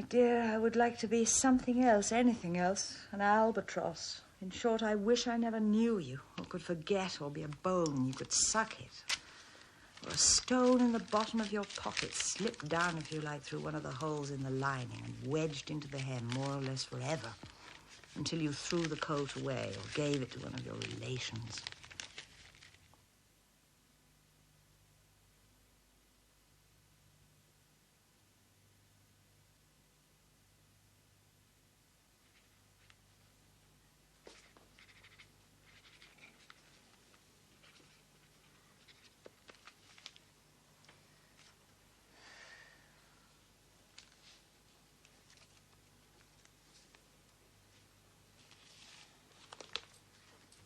dear, I would like to be something else, anything else. An albatross. In short, I wish I never knew you, or could forget, or be a bone. You could suck it. Or a stone in the bottom of your pocket, slipped down, if you like, through one of the holes in the lining and wedged into the hem, more or less forever, until you threw the coat away or gave it to one of your relations.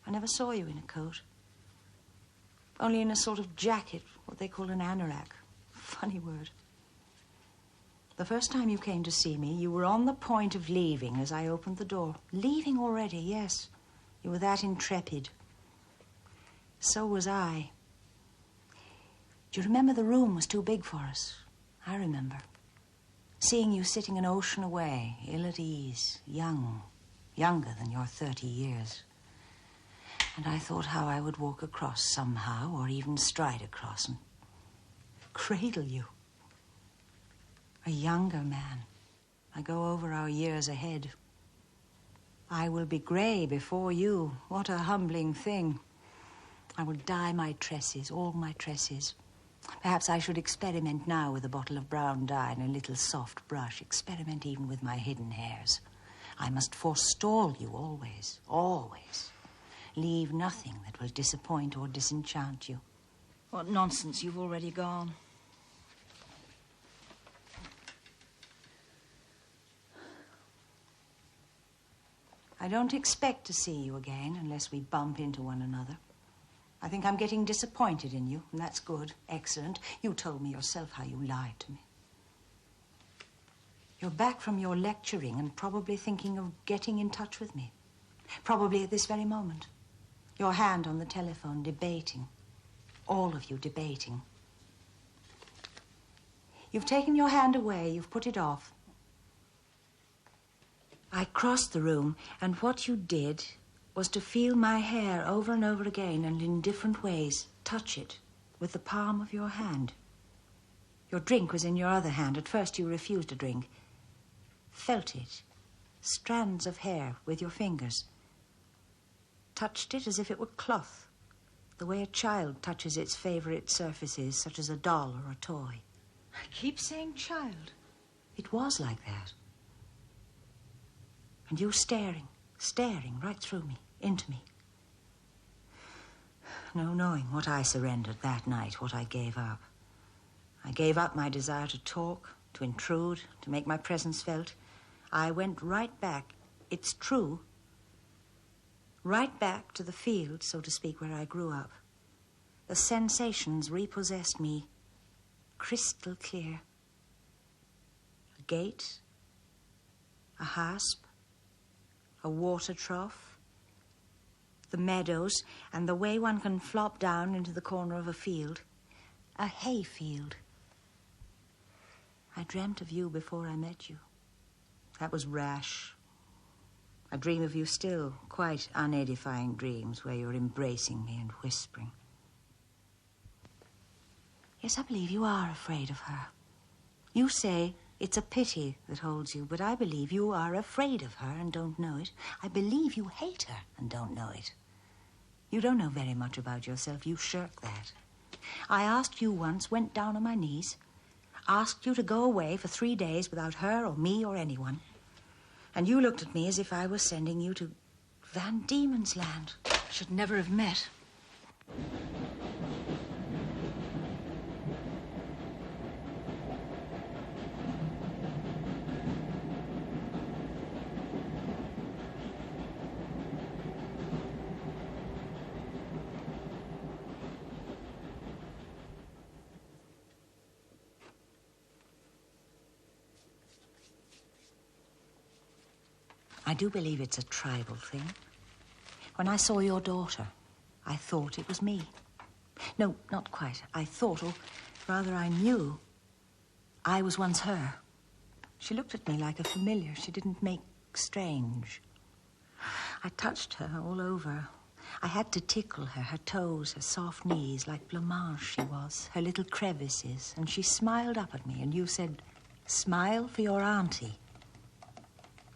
I never saw you in a coat. Only in a sort of jacket, what they call an anorak. Funny word. The first time you came to see me, you were on the point of leaving as I opened the door. Leaving already, yes. You were that intrepid. So was I. Do you remember the room was too big for us? I remember. Seeing you sitting an ocean away, ill at ease, young, younger than your 30 years. And I thought how I would walk across somehow, or even stride across and cradle you. A younger man. I go over our years ahead. I will be grey before you. What a humbling thing. I will dye my tresses, all my tresses. Perhaps I should experiment now with a bottle of brown dye and a little soft brush. Experiment even with my hidden hairs. I must forestall you always, always. Leave nothing that will disappoint or disenchant you. What nonsense, you've already gone. I don't expect to see you again unless we bump into one another. I think I'm getting disappointed in you, and that's good, excellent. You told me yourself how you lied to me. You're back from your lecturing and probably thinking of getting in touch with me. Probably at this very moment. Your hand on the telephone, debating. All of you debating. You've taken your hand away, you've put it off. I crossed the room, and what you did was to feel my hair over and over again and in different ways, touch it with the palm of your hand. Your drink was in your other hand. At first you refused to drink. Felt it, strands of hair with your fingers. Touched it as if it were cloth, the way a child touches its favorite surfaces, such as a doll or a toy. I keep saying child. It was like that. And you staring right through me, into me. No knowing what I surrendered that night, what I gave up. I gave up my desire to talk, to intrude, to make my presence felt. I went right back, it's true, right back to the field, so to speak, where I grew up. The sensations repossessed me, crystal clear. A gate, a hasp, a water trough, the meadows, and the way one can flop down into the corner of a field, a hay field. I dreamt of you before I met you. That was rash. I dream of you still, quite unedifying dreams where you're embracing me and whispering. Yes, I believe you are afraid of her. You say it's a pity that holds you, but I believe you are afraid of her and don't know it. I believe you hate her and don't know it. You don't know very much about yourself. You shirk that. I asked you once, went down on my knees, asked you to go away for 3 days without her or me or anyone. And you looked at me as if I was sending you to Van Diemen's Land. Should never have met. I do believe it's a tribal thing. When I saw your daughter, I thought it was me. No, not quite. I thought, or rather I knew, I was once her. She looked at me like a familiar. She didn't make strange. I touched her all over. I had to tickle her, her toes, her soft knees, like blancmange she was, her little crevices. And she smiled up at me, and you said, "Smile for your auntie."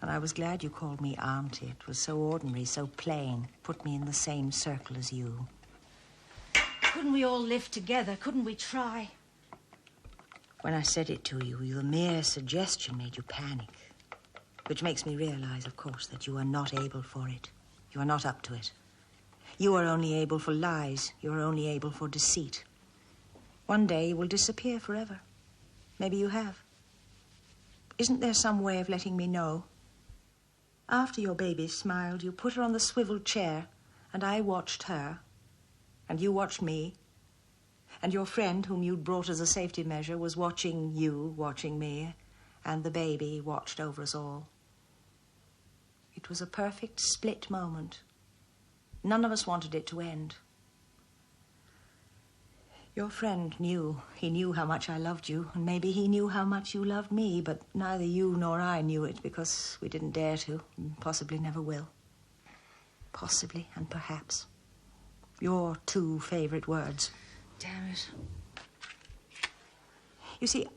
And I was glad you called me auntie. It was so ordinary, so plain. Put me in the same circle as you. Couldn't we all live together? Couldn't we try? When I said it to you, the mere suggestion made you panic. Which makes me realize, of course, that you are not able for it. You are not up to it. You are only able for lies. You are only able for deceit. One day you will disappear forever. Maybe you have. Isn't there some way of letting me know? After your baby smiled, you put her on the swivel chair, and I watched her, and you watched me, and your friend, whom you'd brought as a safety measure, was watching you, watching me, and the baby watched over us all. It was a perfect split moment. None of us wanted it to end. Your friend knew. He knew how much I loved you, and maybe he knew how much you loved me, but neither you nor I knew it because we didn't dare to, and possibly never will. Possibly and perhaps. Your two favorite words. Damn it. You see,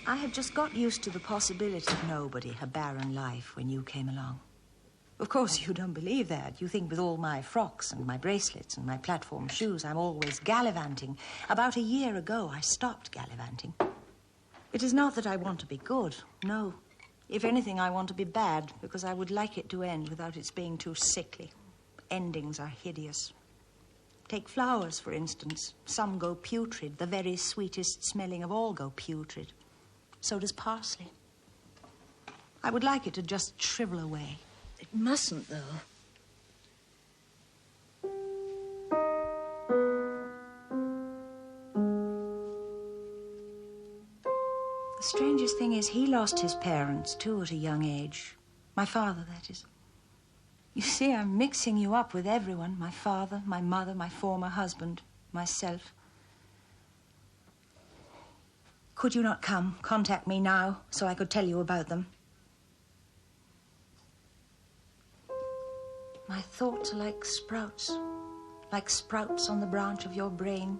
I had just got used to the possibility of nobody, a barren life, when you came along. Of course, you don't believe that. You think with all my frocks and my bracelets and my platform shoes, I'm always gallivanting. About a year ago, I stopped gallivanting. It is not that I want to be good, no. If anything, I want to be bad, because I would like it to end without its being too sickly. Endings are hideous. Take flowers, for instance. Some go putrid. The very sweetest smelling of all go putrid. So does parsley. I would like it to just shrivel away. It mustn't, though. The strangest thing is he lost his parents, too, at a young age. My father, that is. You see, I'm mixing you up with everyone. My father, my mother, my former husband, myself. Could you not come, contact me now, so I could tell you about them? My thoughts are like sprouts on the branch of your brain.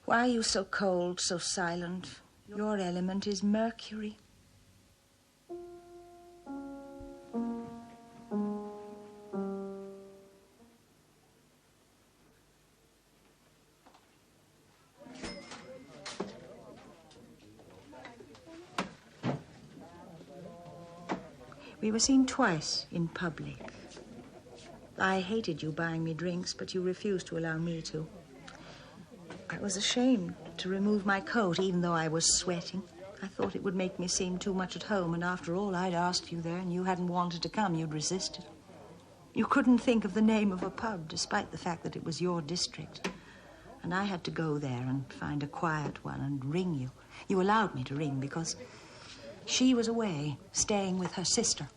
Why are you so cold, so silent? Your element is Mercury. We were seen twice in public. I hated you buying me drinks, but you refused to allow me to. I was ashamed to remove my coat, even though I was sweating. I thought it would make me seem too much at home, and after all, I'd asked you there, and you hadn't wanted to come. You'd resisted. You couldn't think of the name of a pub, despite the fact that it was your district. And I had to go there and find a quiet one and ring you. You allowed me to ring because she was away, staying with her sister.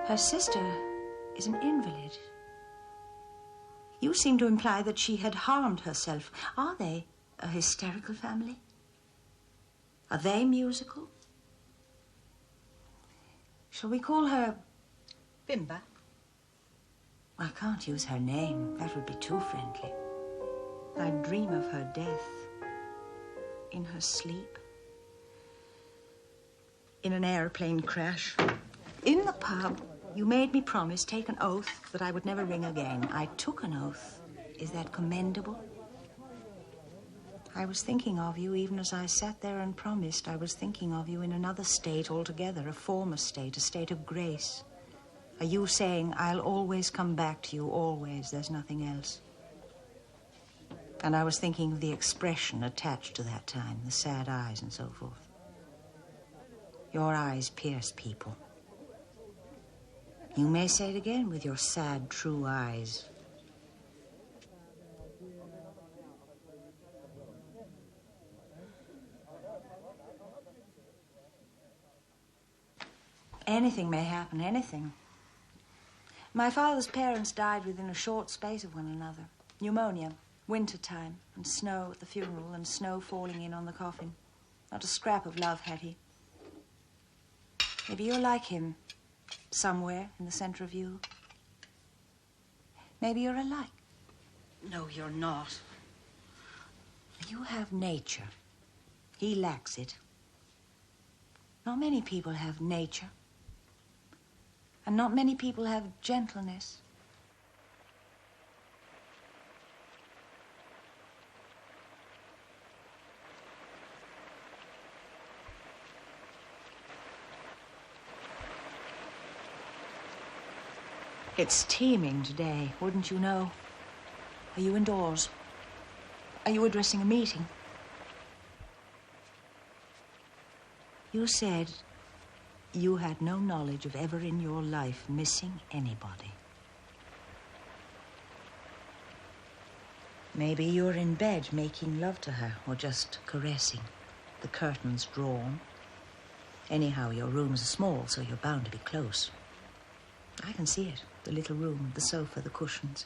Her sister is an invalid. You seem to imply that she had harmed herself. Are they a hysterical family? Are they musical? Shall we call her Bimba? I can't use her name. That would be too friendly. I dream of her death. In her sleep. In an airplane crash. In the pub. You made me promise, take an oath, that I would never ring again. I took an oath. Is that commendable? I was thinking of you even as I sat there and promised. I was thinking of you in another state altogether, a former state, a state of grace. Are you saying, I'll always come back to you, always, there's nothing else? And I was thinking of the expression attached to that time, the sad eyes and so forth. Your eyes pierce people. You may say it again with your sad, true eyes. Anything may happen, anything. My father's parents died within a short space of one another. Pneumonia. Winter time, and snow at the funeral, and snow falling in on the coffin. Not a scrap of love had he. Maybe you're like him, somewhere in the center of you. Maybe you're alike. No, you're not. You have nature. He lacks it. Not many people have nature. And not many people have gentleness. It's teeming today, wouldn't you know? Are you indoors? Are you addressing a meeting? You said you had no knowledge of ever in your life missing anybody. Maybe you're in bed making love to her or just caressing, the curtains drawn. Anyhow, your rooms are small, so you're bound to be close. I can see it, the little room, the sofa, the cushions.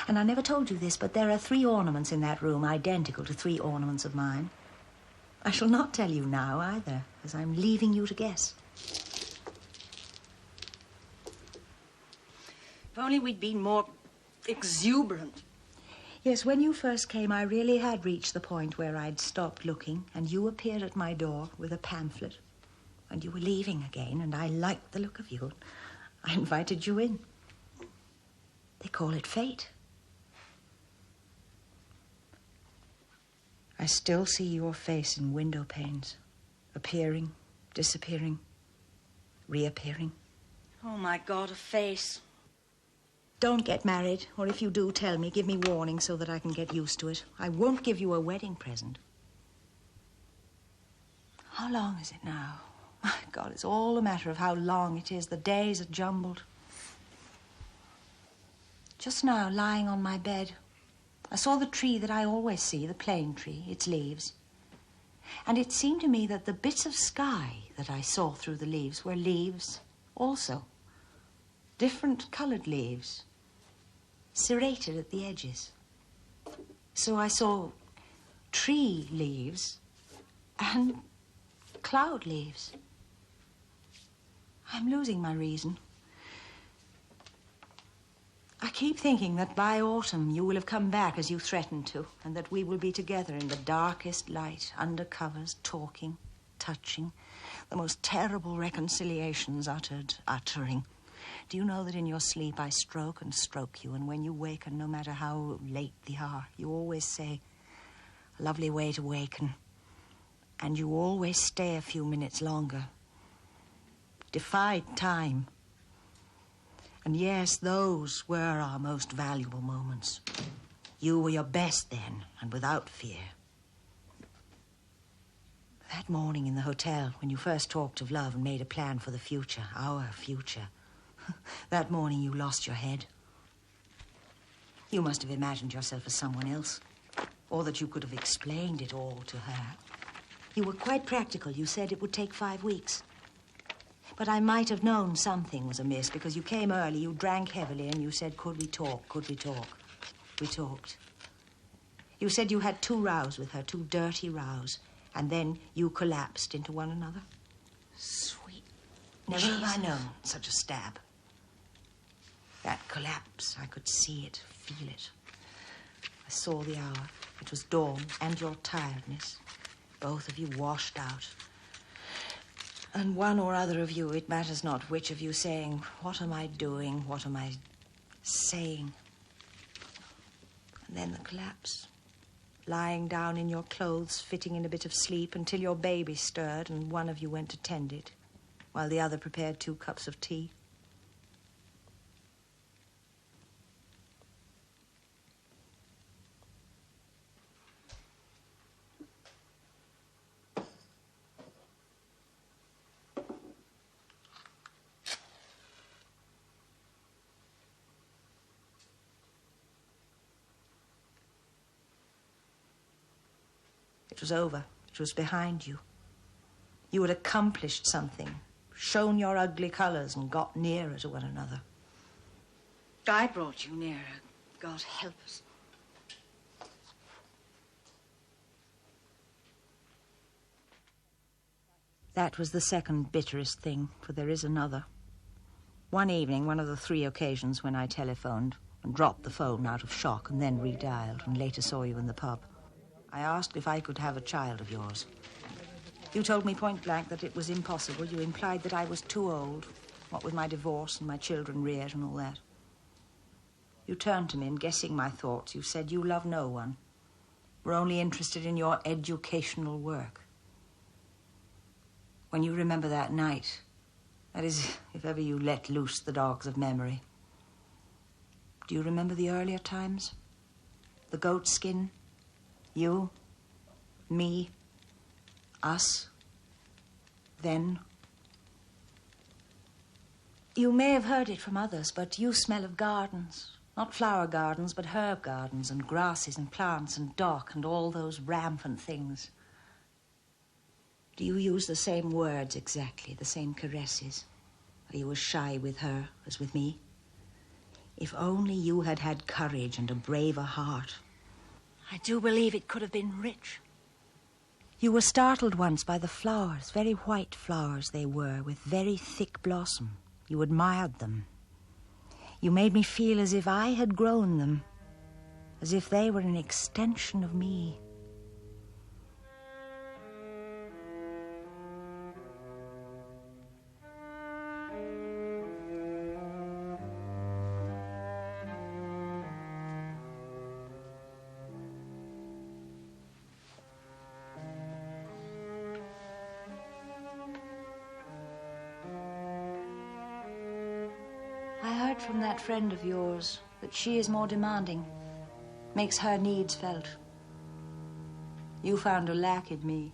And I never told you this, but there are 3 ornaments in that room identical to 3 ornaments of mine. I shall not tell you now either, as I'm leaving you to guess. If only we'd been more exuberant. Yes, when you first came, I really had reached the point where I'd stopped looking, and you appeared at my door with a pamphlet, and you were leaving again, and I liked the look of you. I invited you in. They call it fate. I still see your face in window panes, appearing, disappearing, reappearing. Oh, my God, a face. Don't get married, or if you do, tell me, give me warning so that I can get used to it. I won't give you a wedding present. How long is it now? My God, it's all a matter of how long it is. The days are jumbled. Just now, lying on my bed, I saw the tree that I always see, the plane tree, its leaves. And it seemed to me that the bits of sky that I saw through the leaves were leaves also. Different coloured leaves, serrated at the edges. So I saw tree leaves and cloud leaves. I'm losing my reason. I keep thinking that by autumn you will have come back as you threatened to, and that we will be together in the darkest light, under covers, talking, touching, the most terrible reconciliations uttering. Do you know that in your sleep I stroke and stroke you, and when you waken, no matter how late the hour, you always say, a lovely way to waken, and you always stay a few minutes longer. Defied time. And yes, those were our most valuable moments. You were your best then, and without fear. That morning in the hotel, when you first talked of love and made a plan for the future, our future, that morning you lost your head. You must have imagined yourself as someone else, or that you could have explained it all to her. You were quite practical. You said it would take 5 weeks. But I might have known something was amiss, because you came early, you drank heavily, and you said, could we talk, could we talk? We talked. You said you had 2 rows with her, 2 dirty rows, and then you collapsed into one another. Sweet. Never have I known such a stab. That collapse, I could see it, feel it. I saw the hour. It was dawn, and your tiredness. Both of you washed out. And one or other of you, it matters not which of you, saying, what am I doing? What am I saying? And then the collapse. Lying down in your clothes, fitting in a bit of sleep until your baby stirred and one of you went to tend it, while the other prepared 2 cups of tea. It was over. It was behind you. You had accomplished something, shown your ugly colours and got nearer to one another. I brought you nearer. God help us. That was the second bitterest thing, for there is another. One evening, one of the 3 occasions when I telephoned and dropped the phone out of shock and then redialed and later saw you in the pub, I asked if I could have a child of yours. You told me point blank that it was impossible. You implied that I was too old, what with my divorce and my children reared and all that. You turned to me and, guessing my thoughts, you said you love no one. Were only interested in your educational work. When you remember that night, that is, if ever you let loose the dogs of memory, do you remember the earlier times? The goat skin? You? Me? Us? Then? You may have heard it from others, but you smell of gardens. Not flower gardens, but herb gardens and grasses and plants and dock and all those rampant things. Do you use the same words exactly, the same caresses? Are you as shy with her as with me? If only you had had courage and a braver heart. I do believe it could have been rich. You were startled once by the flowers, very white flowers they were, with very thick blossom. You admired them. You made me feel as if I had grown them, as if they were an extension of me. I heard from that friend of yours that she is more demanding, makes her needs felt. You found a lack in me.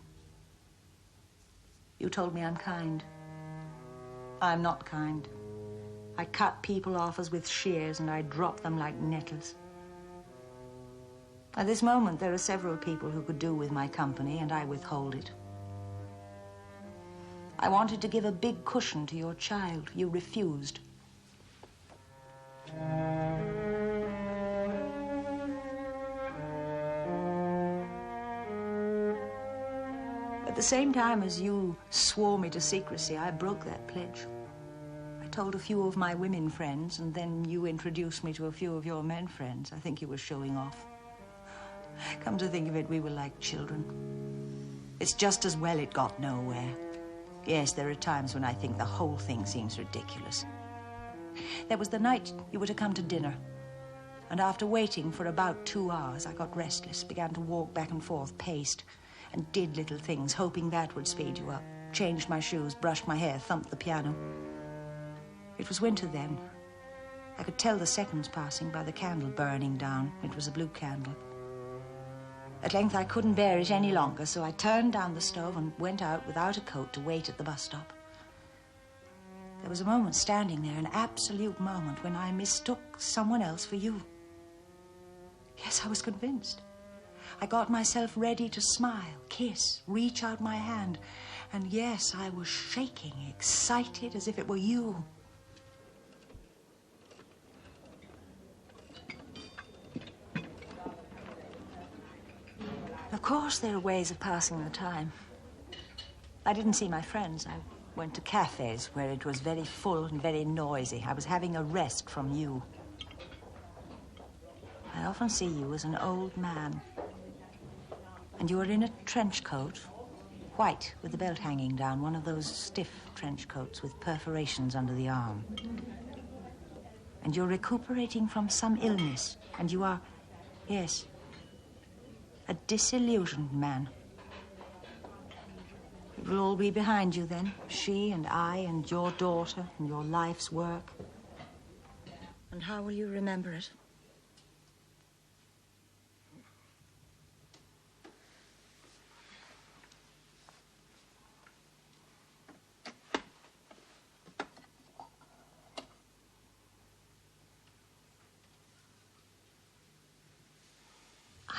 You told me I'm kind. I'm not kind. I cut people off as with shears and I drop them like nettles. At this moment, there are several people who could do with my company, and I withhold it. I wanted to give a big cushion to your child. You refused. At the same time as you swore me to secrecy, I broke that pledge. I told a few of my women friends, and then you introduced me to a few of your men friends. I think you were showing off. Come to think of it, we were like children. It's just as well it got nowhere. Yes, there are times when I think the whole thing seems ridiculous. There was the night you were to come to dinner, and after waiting for about 2 hours, I got restless, began to walk back and forth, paced, and did little things, hoping that would speed you up. Changed my shoes, brushed my hair, thumped the piano. It was winter then. I could tell the seconds passing by the candle burning down. It was a blue candle. At length, I couldn't bear it any longer, so I turned down the stove and went out without a coat to wait at the bus stop. There was a moment standing there, an absolute moment, when I mistook someone else for you. Yes, I was convinced. I got myself ready to smile, kiss, reach out my hand. And yes, I was shaking, excited, as if it were you. Of course, there are ways of passing the time. I didn't see my friends. I went to cafes where it was very full and very noisy. I was having a rest from you. I often see you as an old man. And you are in a trench coat, white, with the belt hanging down, one of those stiff trench coats with perforations under the arm. And you're recuperating from some illness, and you are, yes, a disillusioned man. It will all be behind you then, she and I and your daughter and your life's work. And how will you remember it?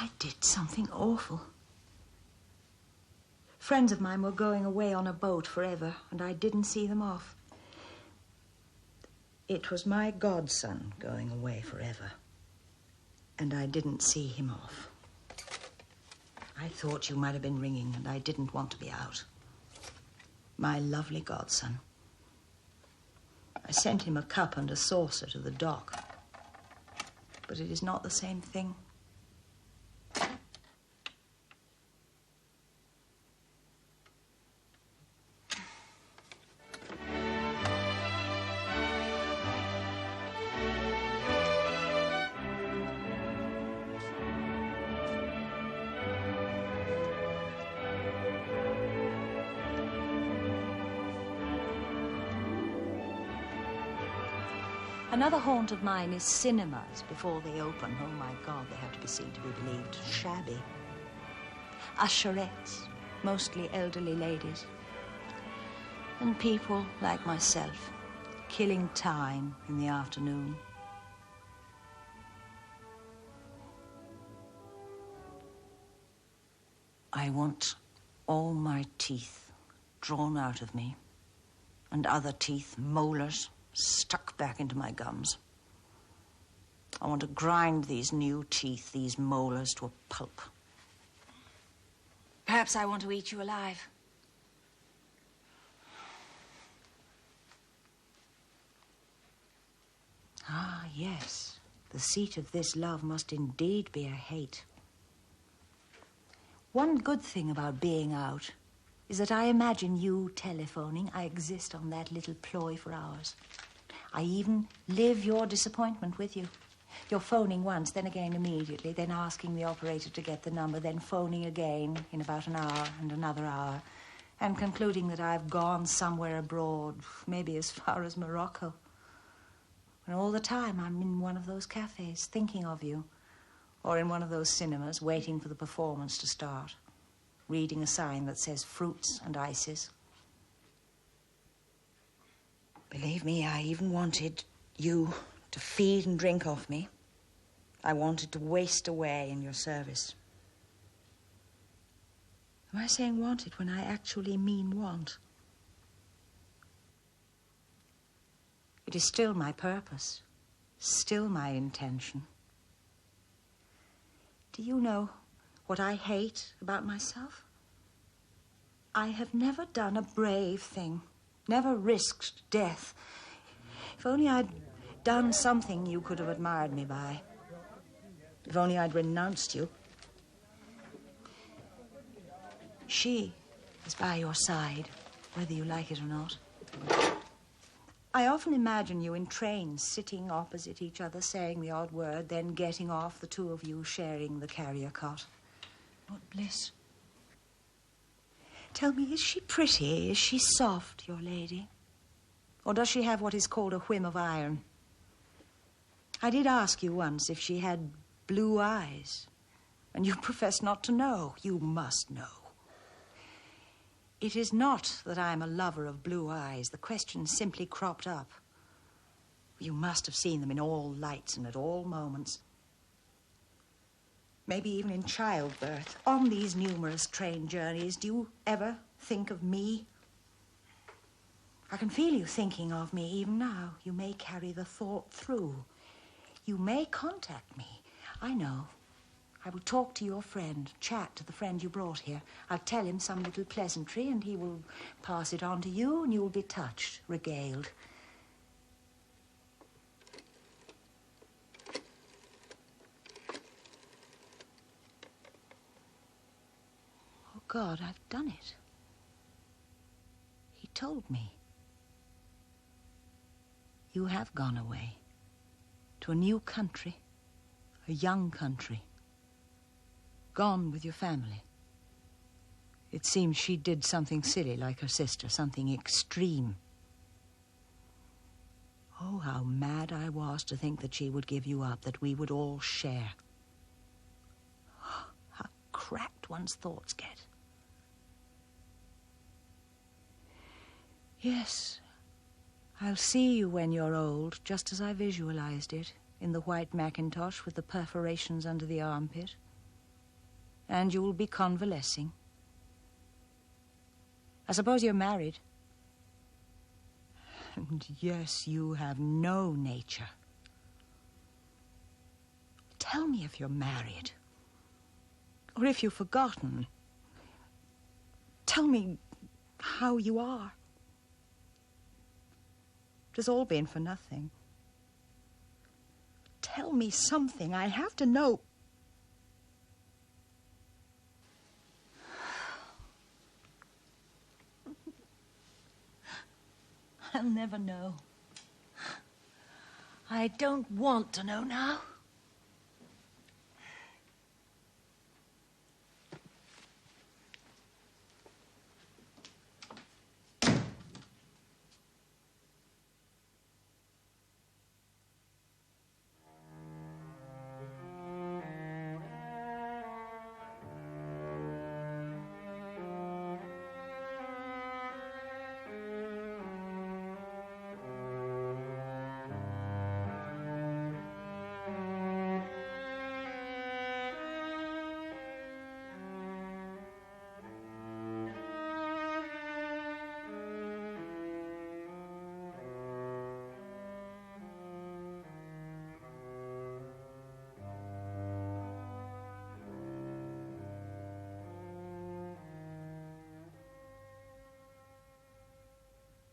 I did something awful. Friends of mine were going away on a boat forever, and I didn't see them off. It was my godson going away forever, and I didn't see him off. I thought you might have been ringing, and I didn't want to be out. My lovely godson. I sent him a cup and a saucer to the dock. But it is not the same thing. Another haunt of mine is cinemas before they open. Oh, my God, they have to be seen to be believed. Shabby. Usherettes, mostly elderly ladies. And people like myself, killing time in the afternoon. I want all my teeth drawn out of me, and other teeth, molars, stuck back into my gums. I want to grind these new teeth, these molars, to a pulp. Perhaps I want to eat you alive. Ah, yes. The seat of this love must indeed be a hate. One good thing about being out is that I imagine you telephoning. I exist on that little ploy for hours. I even live your disappointment with you. You're phoning once, then again immediately, then asking the operator to get the number, then phoning again in about an hour and another hour, and concluding that I've gone somewhere abroad, maybe as far as Morocco. And all the time I'm in one of those cafes thinking of you, or in one of those cinemas waiting for the performance to start, reading a sign that says fruits and ices. Believe me, I even wanted you to feed and drink off me. I wanted to waste away in your service. Am I saying wanted when I actually mean want? It is still my purpose, still my intention. Do you know what I hate about myself? I have never done a brave thing. Never risked death. If only I'd done something you could have admired me by. If only I'd renounced you. She is by your side, whether you like it or not. I often imagine you in trains, sitting opposite each other, saying the odd word, then getting off, the two of you sharing the carrier cot. What bliss. Tell me, is she pretty? Is she soft, your lady? Or does she have what is called a whim of iron? I did ask you once if she had blue eyes, and you professed not to know. You must know. It is not that I am a lover of blue eyes. The question simply cropped up. You must have seen them in all lights and at all moments. Maybe even in childbirth. On these numerous train journeys, do you ever think of me? I can feel you thinking of me even now. You may carry the thought through. You may contact me. I know. I will talk to your friend, chat to the friend you brought here. I'll tell him some little pleasantry and he will pass it on to you and you will be touched, regaled. Oh, God, I've done it. He told me. You have gone away to a new country, a young country. Gone with your family. It seems she did something silly like her sister, something extreme. Oh, how mad I was to think that she would give you up, that we would all share. How cracked one's thoughts get. Yes, I'll see you when you're old, just as I visualized it, in the white mackintosh with the perforations under the armpit. And you will be convalescing. I suppose you're married. And yes, you have no nature. Tell me if you're married. Or if you've forgotten. Tell me how you are. It has all been for nothing. Tell me something. I have to know. I'll never know. I don't want to know now.